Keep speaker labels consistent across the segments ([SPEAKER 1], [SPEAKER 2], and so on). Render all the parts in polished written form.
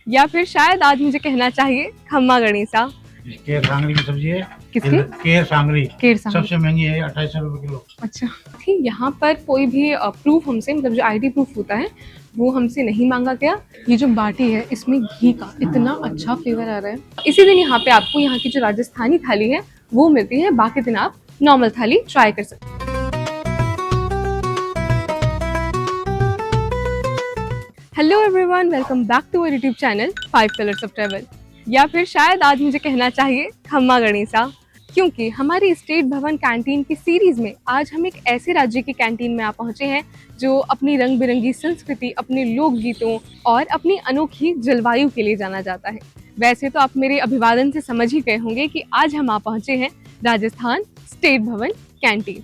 [SPEAKER 1] या फिर शायद आज मुझे कहना चाहिए खम्मा गणिसा।
[SPEAKER 2] केर सांगरी की सब्जी है।
[SPEAKER 1] किसकी?
[SPEAKER 2] केर सांगरी
[SPEAKER 1] सांगरी
[SPEAKER 2] सबसे महंगी है, 28 रुपए किलो।
[SPEAKER 1] अच्छा ठीक, यहाँ पर कोई भी प्रूफ हमसे, मतलब जो आईडी प्रूफ होता है वो हमसे नहीं मांगा गया। ये जो बाटी है इसमें घी का इतना अच्छा फ्लेवर आ रहा है। इसी दिन यहाँ पे आपको यहाँ की जो राजस्थानी थाली है वो मिलती है, बाकी दिन आप नॉर्मल थाली ट्राई कर सकते हैं। Hello everyone, welcome back to our YouTube channel 5 colours of travel. या फिर शायद आज मुझे कहना चाहिए खम्मा गणिसा, क्योंकि हमारी स्टेट भवन कैंटीन की सीरीज में आज हम एक ऐसे राज्य की कैंटीन में आ पहुंचे हैं जो अपनी रंग बिरंगी संस्कृति, अपने लोकगीतों और अपनी अनोखी जलवायु के लिए जाना जाता है। वैसे तो आप मेरे अभिवादन से समझ ही गए होंगे कि आज हम आ पहुंचे हैं राजस्थान स्टेट भवन कैंटीन।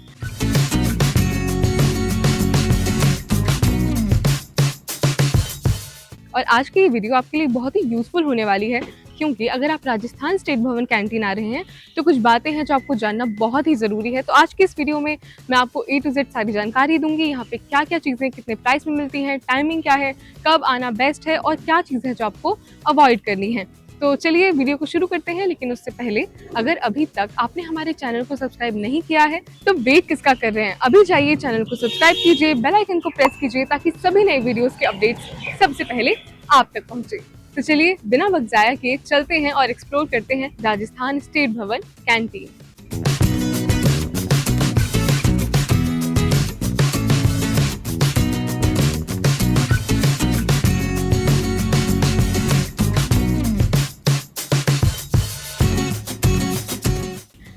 [SPEAKER 1] और आज की ये वीडियो आपके लिए बहुत ही यूजफुल होने वाली है, क्योंकि अगर आप राजस्थान स्टेट भवन कैंटीन आ रहे हैं तो कुछ बातें हैं जो आपको जानना बहुत ही ज़रूरी है। तो आज की इस वीडियो में मैं आपको A to Z सारी जानकारी दूंगी। यहाँ पे क्या क्या चीज़ें कितने प्राइस में मिलती हैं, टाइमिंग क्या है, कब आना बेस्ट है और क्या चीज़ें जो आपको अवॉइड करनी है। तो चलिए वीडियो को शुरू करते हैं, लेकिन उससे पहले अगर अभी तक आपने हमारे चैनल को सब्सक्राइब नहीं किया है तो वेट किसका कर रहे हैं, अभी जाइए चैनल को सब्सक्राइब कीजिए, बेल आइकन को प्रेस कीजिए ताकि सभी नए वीडियोस के अपडेट्स सबसे पहले आप तक पहुंचे। तो चलिए बिना वक्त जाया किए चलते हैं और एक्सप्लोर करते हैं राजस्थान स्टेट भवन कैंटीन।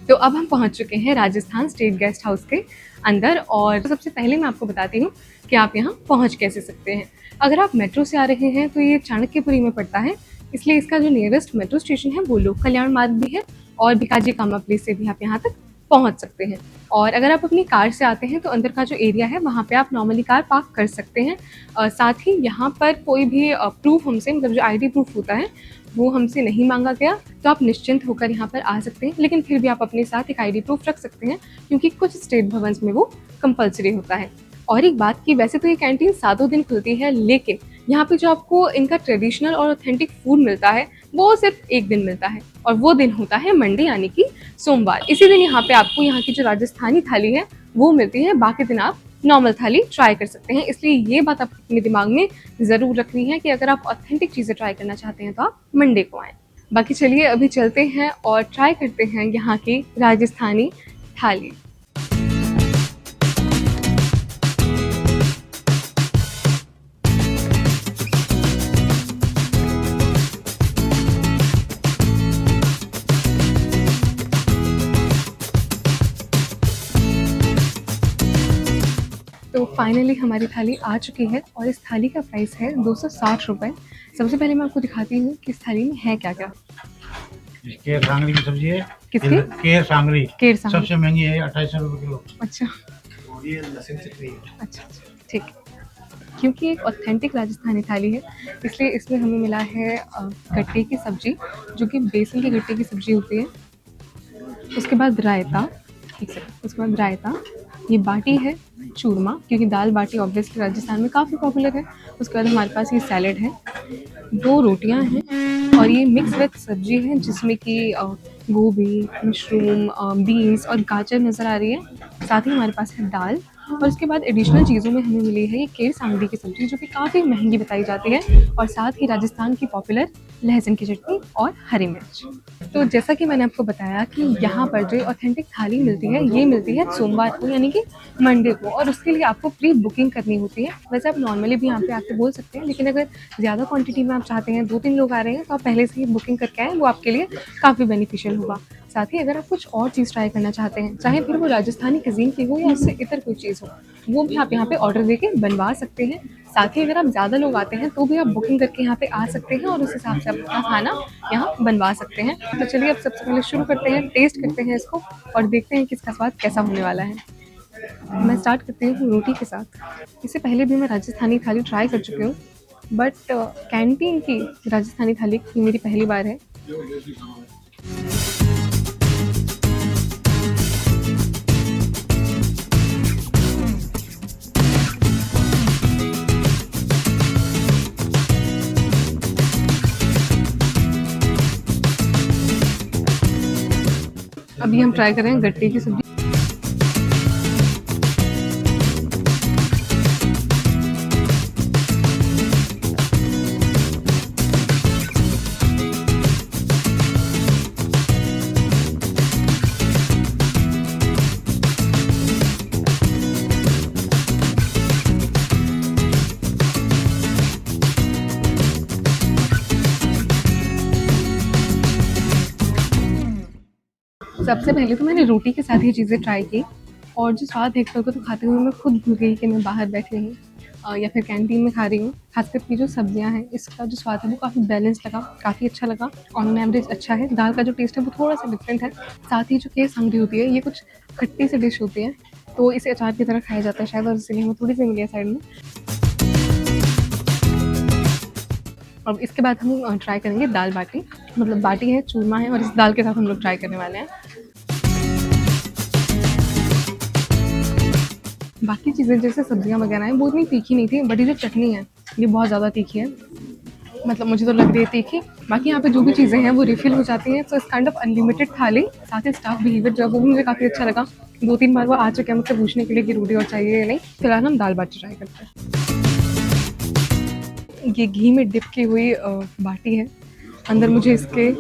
[SPEAKER 1] तो अब हम पहुंच चुके हैं राजस्थान स्टेट गेस्ट हाउस के अंदर, और सबसे पहले मैं आपको बताती हूँ कि आप यहाँ पहुँच कैसे सकते हैं। अगर आप मेट्रो से आ रहे हैं तो ये चाणक्यपुरी में पड़ता है, इसलिए इसका जो नियरेस्ट मेट्रो स्टेशन है वो लोक कल्याण मार्ग भी है, और भिकाजी कामा प्लेस से भी आप यहाँ तक पहुँच सकते हैं। और अगर आप अपनी कार से आते हैं तो अंदर का जो एरिया है वहाँ पे आप नॉर्मली कार पार्क कर सकते हैं। साथ ही यहाँ पर कोई भी प्रूफ हमसे, मतलब जो आईडी प्रूफ होता है वो हमसे नहीं मांगा गया, तो आप निश्चिंत होकर यहाँ पर आ सकते हैं। लेकिन फिर भी आप अपने साथ एक आईडी प्रूफ रख सकते हैं, क्योंकि कुछ स्टेट भवन में वो कंपलसरी होता है। और एक बात कि वैसे तो ये कैंटीन 7 दिन खुलती है, लेकिन यहाँ पे जो आपको इनका ट्रेडिशनल और ऑथेंटिक फूड मिलता है वो सिर्फ एक दिन मिलता है, और वो दिन होता है मंडे यानी कि सोमवार। इसी दिन यहाँ पे आपको यहाँ की जो राजस्थानी थाली है वो मिलती है, बाकी दिन आप नॉर्मल थाली ट्राई कर सकते हैं। इसलिए ये बात आपको अपने दिमाग में ज़रूर रखनी है कि अगर आप ऑथेंटिक चीज़ें ट्राई करना चाहते हैं तो आप मंडे को आएँ। बाकी चलिए अभी चलते हैं और ट्राई करते हैं यहाँ की राजस्थानी थाली। तो फाइनली हमारी थाली आ चुकी है और इस थाली का प्राइस है 260 रुपये। सबसे पहले मैं आपको दिखाती हूँ कि इस थाली में है क्या क्या।
[SPEAKER 2] केर सांगरी की सब्जी है।
[SPEAKER 1] किसकी?
[SPEAKER 2] केर सांगरी
[SPEAKER 1] सबसे
[SPEAKER 2] महंगी है, 28 रुपए किलो।
[SPEAKER 1] अच्छा,
[SPEAKER 2] और ये लहसुन चटनी है।
[SPEAKER 1] अच्छा ठीक। क्योंकि एक ऑथेंटिक राजस्थानी थाली है इसलिए इसमें हमें मिला है गट्टे की सब्जी, जो कि बेसन के गट्टे की सब्जी होती है। उसके बाद रायता, ठीक है, उसके बाद रायता, ये बाटी है चूरमा, क्योंकि दाल बाटी ऑब्वियसली राजस्थान में काफ़ी पॉपुलर है। उसके बाद हमारे पास ये सैलेड है, 2 रोटियां हैं, और ये मिक्स वेज सब्जी है जिसमें कि गोभी, मशरूम, बीन्स और गाजर नज़र आ रही है। साथ ही हमारे पास है दाल, और उसके बाद एडिशनल चीज़ों में हमें मिली है ये केर सांगरी की सब्ज़ी, जो कि काफ़ी महंगी बताई जाती है, और साथ ही राजस्थान की पॉपुलर लहसुन की चटनी और हरी मिर्च। तो जैसा कि मैंने आपको बताया कि यहाँ पर जो ऑथेंटिक थाली मिलती है ये मिलती है सोमवार को यानी कि मंडे को, और उसके लिए आपको प्री बुकिंग करनी होती है। वैसे आप नॉर्मली भी यहाँ पे आके बोल सकते हैं, लेकिन अगर ज़्यादा क्वांटिटी में आप चाहते हैं, 2-3 लोग आ रहे हैं, तो आप पहले से ही बुकिंग करके आएँ, वो आपके लिए काफ़ी बेनिफिशियल होगा। साथ ही अगर आप कुछ और चीज़ ट्राई करना चाहते हैं, चाहे फिर वो राजस्थानी कुज़ीन की हो या उससे इतर कोई चीज़ हो, वो भी आप यहाँ पे ऑर्डर देके बनवा सकते हैं। साथ ही अगर आप ज़्यादा लोग आते हैं तो भी आप बुकिंग करके यहाँ पे आ सकते हैं और उस हिसाब से आप अपना खाना यहाँ बनवा सकते हैं। तो चलिए अब सबसे पहले शुरू करते हैं, टेस्ट करते हैं इसको और देखते हैं कि इसका स्वाद कैसा होने वाला है। मैं स्टार्ट करती हूँ रोटी के साथ। इससे पहले भी मैं राजस्थानी थाली ट्राई कर चुकी हूँ, बट कैंटीन की राजस्थानी थाली मेरी पहली बार है। अभी हम ट्राई कर रहे हैं गट्टे की सब्जी। सबसे पहले तो मैंने रोटी के साथ ये चीज़ें ट्राई की और जो स्वाद है एक पल को तो खाते हुए मैं खुद भूल गई कि मैं बाहर बैठी हूँ या फिर कैंटीन में खा रही हूँ। खासकर की जो सब्जियाँ हैं इसका जो स्वाद है वो काफ़ी बैलेंस लगा, काफ़ी अच्छा लगा। ऑन एवरेज अच्छा है। दाल का जो टेस्ट है वो थोड़ा सा डिफरेंट है। साथ ही जो केर सांगरी होती है ये कुछ खट्टी सी डिश होती है, तो इसे अचार की तरह खाया जाता है शायद, और इसीलिए हमें थोड़ी सी मिली है साइड में। अब इसके बाद हम ट्राई करेंगे दाल बाटी, मतलब बाटी है, चूरमा है और इस दाल के साथ हम लोग ट्राई करने वाले हैं। बाकी चीज़ें जैसे सब्जियां वगैरह हैं वो इतनी तीखी नहीं थी, बट ये जो चटनी है ये बहुत ज़्यादा तीखी है, मतलब मुझे तो लग रही है तीखी। बाकी यहाँ पे जो भी चीज़ें हैं वो रिफिल हो जाती हैं, तो इस काइंड ऑफ अनलिमिटेड थाली। साथ ही स्टाफ बिहेवियर जो है वो भी मुझे काफ़ी अच्छा लगा। 2-3 बार वो आ चुके हैं मुझसे पूछने के लिए कि रोटी और चाहिए या नहीं। फिलहाल हम दाल बाटी ट्राई करते हैं। ये घी में डिप की हुई बाटी है, अंदर मुझे इसके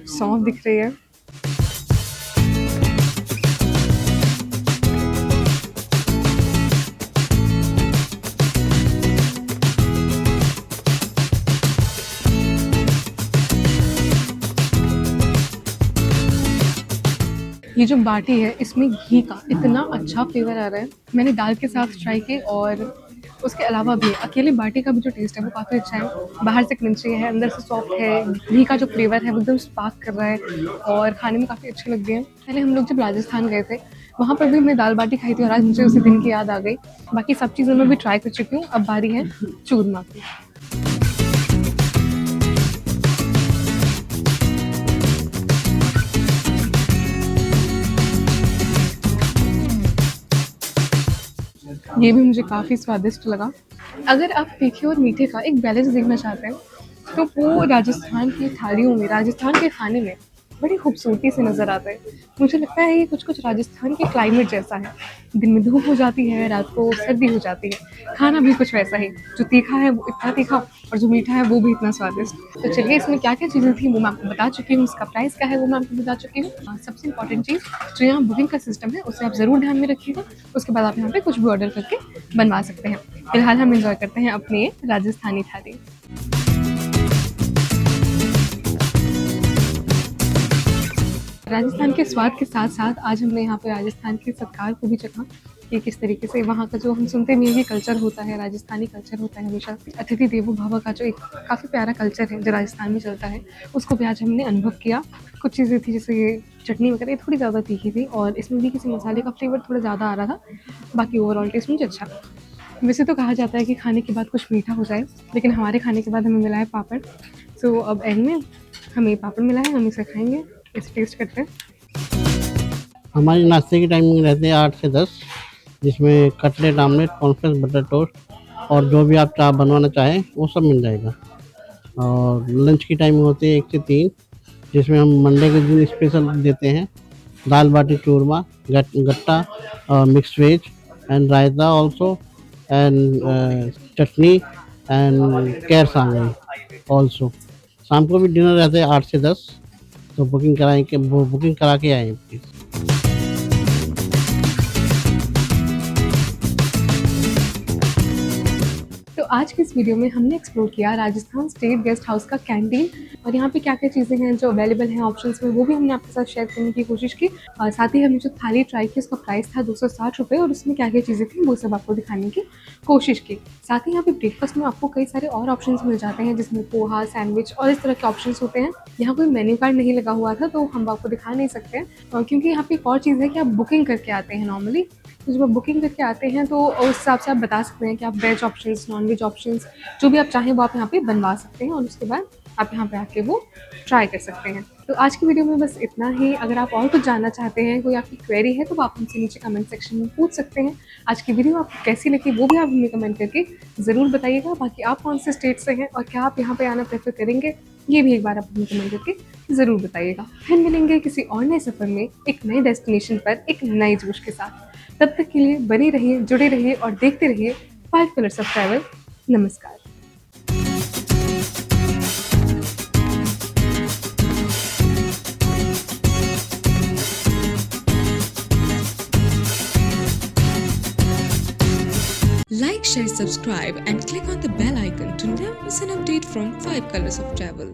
[SPEAKER 1] सौंफ दिख रही है। ये जो बाटी है इसमें घी का इतना अच्छा फ्लेवर आ रहा है। मैंने दाल के साथ ट्राई की और उसके अलावा भी अकेले बाटी का भी जो टेस्ट है वो काफ़ी अच्छा है। बाहर से क्रंची है, अंदर से सॉफ्ट है, घी का जो फ्लेवर है वो एकदम स्पार्क कर रहा है और खाने में काफ़ी अच्छी लग रही है। पहले हम लोग जब राजस्थान गए थे वहाँ पर भी हमने दाल बाटी खाई थी और आज मुझे उसी दिन की याद आ गई। बाकी सब चीज़ें मैं भी ट्राई कर चुकी हूँ, अब बारी है चूरमा की। ये भी मुझे काफ़ी स्वादिष्ट लगा। अगर आप तीखे और मीठे का एक बैलेंस देखना चाहते हैं तो वो राजस्थान की थालियों में, राजस्थान के खाने में बड़ी खूबसूरती से नज़र आता है। मुझे लगता है ये कुछ-कुछ राजस्थान के क्लाइमेट जैसा है। दिन में धूप हो जाती है, रात को सर्दी हो जाती है। खाना भी कुछ वैसा ही, जो तीखा है वो इतना तीखा और जो मीठा है वो भी इतना स्वादिष्ट। तो चलिए इसमें क्या-क्या चीज़ें थी वो मैं आपको बता चुकी हूँ, इसका प्राइस क्या है वो मैं आपको बता चुकी हूँ। सबसे इम्पोर्टेंट चीज़ जो यहाँ बुकिंग का सिस्टम है उसे आप ज़रूर ध्यान में रखिएगा। उसके बाद आप यहाँ पे कुछ भी ऑर्डर करके बनवा सकते हैं। फिलहाल हम एंजॉय करते हैं अपनी राजस्थानी थाली। राजस्थान के स्वाद के साथ साथ आज हमने यहाँ पे राजस्थान के सत्कार को भी चखा कि किस तरीके से वहाँ का जो हम सुनते भी हैं कि कल्चर होता है, राजस्थानी कल्चर होता है हमेशा। अतिथि देवो भव का जो एक काफ़ी प्यारा कल्चर है जो राजस्थान में चलता है, उसको भी आज हमने अनुभव किया। कुछ चीज़ें थी जैसे ये चटनी वगैरह ये थोड़ी ज़्यादा तीखी थी और इसमें भी किसी मसाले का फ्लेवर थोड़ा ज़्यादा आ रहा था। बाकी ओवरऑल टेस्ट मुझे अच्छा लगा। वैसे तो कहा जाता है कि खाने के बाद कुछ मीठा हो जाए, लेकिन हमारे खाने के बाद हमें मिला है पापड़। सो अब एंड में हमें पापड़ मिला है, हम इसे खाएँगे, इसे टेस्ट करते हैं।
[SPEAKER 3] हमारी नाश्ते की टाइमिंग रहती है 8 से 10, जिसमें cutlet, omelette, cornflakes, butter toast और जो भी आप बनवाना चाहें वो सब मिल जाएगा। और लंच की टाइमिंग होती है 1 से 3, जिसमें हम मंडे के दिन स्पेशल देते हैं दाल बाटी चूरमा, गट्टा और mix veg and raita also and chutney and ker sangri also. शाम को भी डिनर रहता है 8 से 10, तो बुकिंग करा के आएँ प्लीज़।
[SPEAKER 1] तो आज की इस वीडियो में हमने एक्सप्लोर किया राजस्थान स्टेट गेस्ट हाउस का कैंटीन और यहाँ पे क्या क्या चीज़ें हैं जो अवेलेबल हैं ऑप्शंस में, वो भी हमने आपके साथ शेयर करने की कोशिश की। और साथ ही हमने जो थाली ट्राई की उसका प्राइस था 260 रुपये और उसमें क्या क्या चीज़ें थी वो सब आपको दिखाने की कोशिश की। साथ ही यहाँ पे ब्रेकफास्ट में आपको कई सारे और ऑप्शंस मिल जाते हैं जिसमें पोहा, सैंडविच और इस तरह के ऑप्शंस होते हैं। यहाँ कोई मेन्यू कार्ड नहीं लगा हुआ था तो हम आपको दिखा नहीं सकते हैं, क्योंकि यहाँ पे एक और चीज़ है कि आप बुकिंग करके आते हैं नॉर्मली। तो जब आप बुकिंग करके आते हैं तो उस हिसाब से आप बता सकते हैं कि आप veg options, non veg options जो भी आप चाहें वो आप यहाँ पे बनवा सकते हैं और उसके बाद आप यहाँ पे आके वो ट्राई कर सकते हैं। तो आज की वीडियो में बस इतना ही। अगर आप और कुछ जानना चाहते हैं, कोई आपकी क्वेरी है तो आप हमसे नीचे कमेंट सेक्शन में पूछ सकते हैं। आज की वीडियो आपको कैसी लगी वो भी आप हमें कमेंट करके ज़रूर बताइएगा। बाकी आप कौन से स्टेट से हैं और क्या आप यहाँ पे आना प्रेफर करेंगे ये भी एक बार आप हमें कमेंट करके ज़रूर बताइएगा। फिर मिलेंगे किसी और नए सफ़र में, एक नए डेस्टिनेशन पर, एक नए जोश के साथ। तब तक के लिए बने रहिए, जुड़े रहिए और देखते रहिए 5 कलर्स ऑफ ट्रैवल। नमस्कार।
[SPEAKER 4] Like, share, subscribe, and click on the bell icon to never miss an update from 5 Colors of Travel.